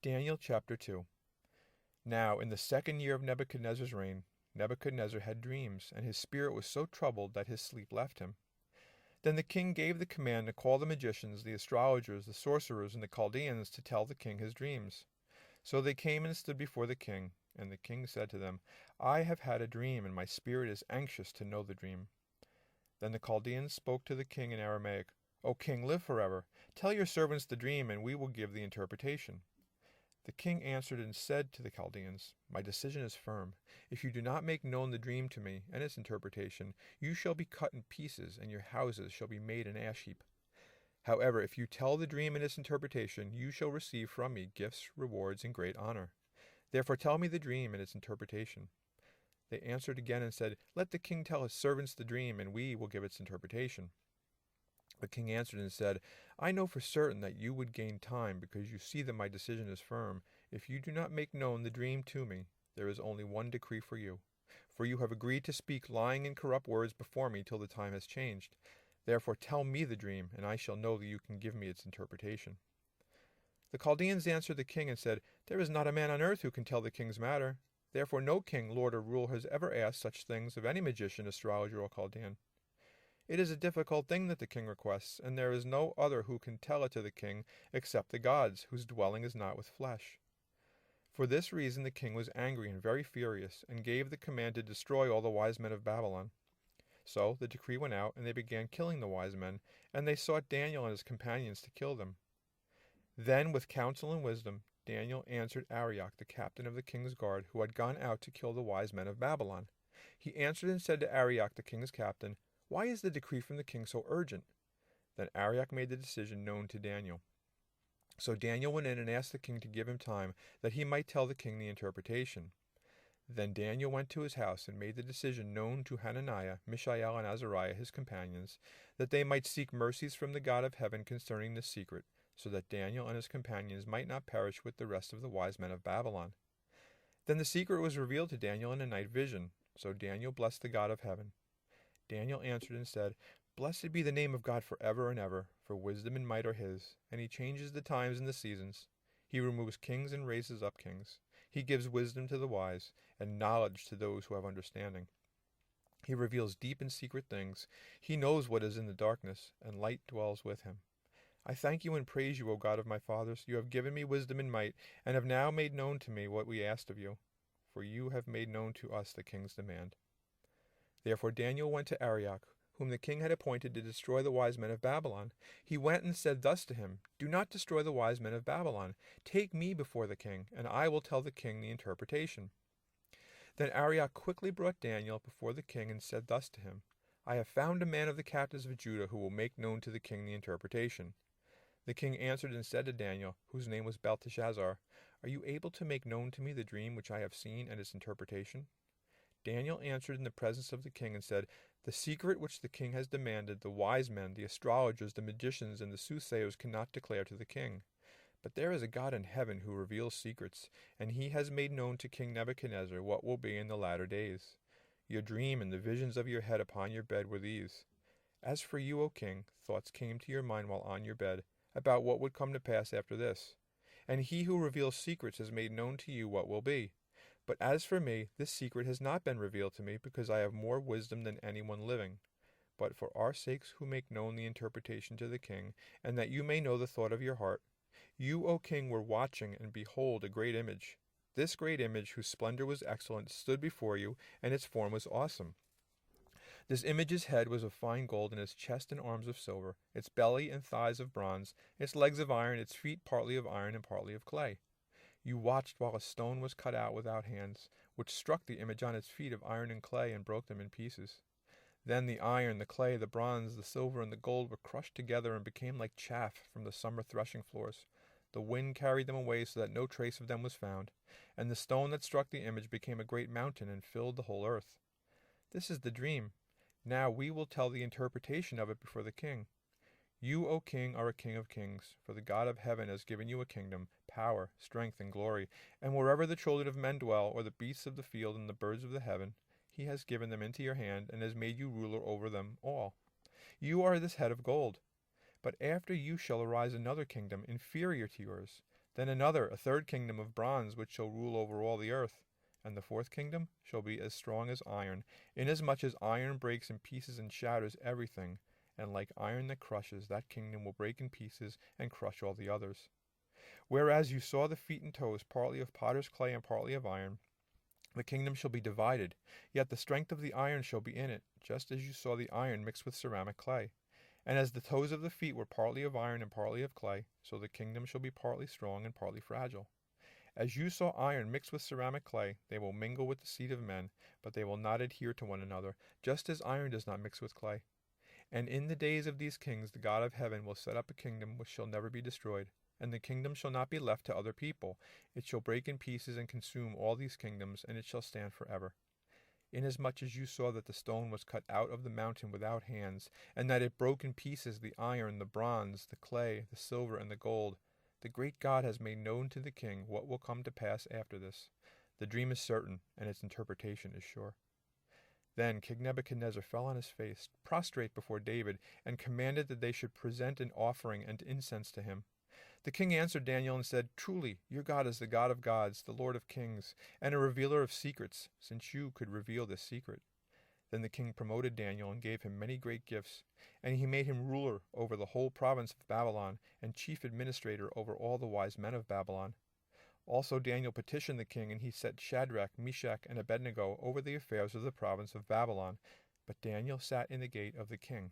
Daniel chapter 2. Now in the 2nd year of Nebuchadnezzar's reign, Nebuchadnezzar had dreams, and his spirit was so troubled that his sleep left him. Then the king gave the command to call the magicians, the astrologers, the sorcerers, and the Chaldeans to tell the king his dreams. So they came and stood before the king, and the king said to them, I have had a dream, and my spirit is anxious to know the dream. Then the Chaldeans spoke to the king in Aramaic, O king, live forever. Tell your servants the dream, and we will give the interpretation. The king answered and said to the Chaldeans, My decision is firm. If you do not make known the dream to me and its interpretation, you shall be cut in pieces, and your houses shall be made an ash heap. However, if you tell the dream and its interpretation, you shall receive from me gifts, rewards, and great honor. Therefore tell me the dream and its interpretation. They answered again and said, Let the king tell his servants the dream, and we will give its interpretation. The king answered and said, I know for certain that you would gain time, because you see that my decision is firm. If you do not make known the dream to me, there is only one decree for you. For you have agreed to speak lying and corrupt words before me till the time has changed. Therefore tell me the dream, and I shall know that you can give me its interpretation. The Chaldeans answered the king and said, There is not a man on earth who can tell the king's matter. Therefore no king, lord, or ruler has ever asked such things of any magician, astrologer, or Chaldean. It is a difficult thing that the king requests, and there is no other who can tell it to the king except the gods, whose dwelling is not with flesh. For this reason the king was angry and very furious, and gave the command to destroy all the wise men of Babylon. So the decree went out, and they began killing the wise men, and they sought Daniel and his companions to kill them. Then, with counsel and wisdom, Daniel answered Arioch, the captain of the king's guard, who had gone out to kill the wise men of Babylon. He answered and said to Arioch, the king's captain, Why is the decree from the king so urgent? Then Arioch made the decision known to Daniel. So Daniel went in and asked the king to give him time, that he might tell the king the interpretation. Then Daniel went to his house and made the decision known to Hananiah, Mishael, and Azariah, his companions, that they might seek mercies from the God of heaven concerning this secret, so that Daniel and his companions might not perish with the rest of the wise men of Babylon. Then the secret was revealed to Daniel in a night vision, so Daniel blessed the God of heaven. Daniel answered and said, Blessed be the name of God forever and ever, for wisdom and might are his, and he changes the times and the seasons. He removes kings and raises up kings. He gives wisdom to the wise, and knowledge to those who have understanding. He reveals deep and secret things. He knows what is in the darkness, and light dwells with him. I thank you and praise you, O God of my fathers. You have given me wisdom and might, and have now made known to me what we asked of you, for you have made known to us the king's demand. Therefore Daniel went to Arioch, whom the king had appointed to destroy the wise men of Babylon. He went and said thus to him, Do not destroy the wise men of Babylon. Take me before the king, and I will tell the king the interpretation. Then Arioch quickly brought Daniel before the king and said thus to him, I have found a man of the captives of Judah who will make known to the king the interpretation. The king answered and said to Daniel, whose name was Belteshazzar, Are you able to make known to me the dream which I have seen and its interpretation? Daniel answered in the presence of the king and said, The secret which the king has demanded, the wise men, the astrologers, the magicians, and the soothsayers cannot declare to the king. But there is a God in heaven who reveals secrets, and he has made known to King Nebuchadnezzar what will be in the latter days. Your dream and the visions of your head upon your bed were these. As for you, O king, thoughts came to your mind while on your bed, about what would come to pass after this. And he who reveals secrets has made known to you what will be. But as for me, this secret has not been revealed to me, because I have more wisdom than anyone living. But for our sakes who make known the interpretation to the king, and that you may know the thought of your heart, you, O king, were watching, and behold, a great image. This great image, whose splendor was excellent, stood before you, and its form was awesome. This image's head was of fine gold, and its chest and arms of silver, its belly and thighs of bronze, its legs of iron, its feet partly of iron and partly of clay. You watched while a stone was cut out without hands, which struck the image on its feet of iron and clay and broke them in pieces. Then the iron, the clay, the bronze, the silver, and the gold were crushed together and became like chaff from the summer threshing floors. The wind carried them away so that no trace of them was found, and the stone that struck the image became a great mountain and filled the whole earth. This is the dream. Now we will tell the interpretation of it before the king. You, O king, are a king of kings, for the God of heaven has given you a kingdom, power, strength, and glory, and wherever the children of men dwell, or the beasts of the field and the birds of the heaven, he has given them into your hand, and has made you ruler over them all. You are this head of gold. But after you shall arise another kingdom, inferior to yours. Then another, a third kingdom of bronze, which shall rule over all the earth. And the fourth kingdom shall be as strong as iron, inasmuch as iron breaks in pieces and shatters everything, and like iron that crushes, that kingdom will break in pieces and crush all the others. Whereas you saw the feet and toes partly of potter's clay and partly of iron, the kingdom shall be divided, yet the strength of the iron shall be in it, just as you saw the iron mixed with ceramic clay. And as the toes of the feet were partly of iron and partly of clay, so the kingdom shall be partly strong and partly fragile. As you saw iron mixed with ceramic clay, they will mingle with the seed of men, but they will not adhere to one another, just as iron does not mix with clay. And in the days of these kings the God of heaven will set up a kingdom which shall never be destroyed, and the kingdom shall not be left to other people. It shall break in pieces and consume all these kingdoms, and it shall stand forever. Inasmuch as you saw that the stone was cut out of the mountain without hands, and that it broke in pieces the iron, the bronze, the clay, the silver, and the gold, the great God has made known to the king what will come to pass after this. The dream is certain, and its interpretation is sure. Then King Nebuchadnezzar fell on his face, prostrate before David, and commanded that they should present an offering and incense to him. The king answered Daniel and said, Truly, your God is the God of gods, the Lord of kings, and a revealer of secrets, since you could reveal this secret. Then the king promoted Daniel and gave him many great gifts, and he made him ruler over the whole province of Babylon, and chief administrator over all the wise men of Babylon. Also Daniel petitioned the king, and he set Shadrach, Meshach, and Abednego over the affairs of the province of Babylon. But Daniel sat in the gate of the king.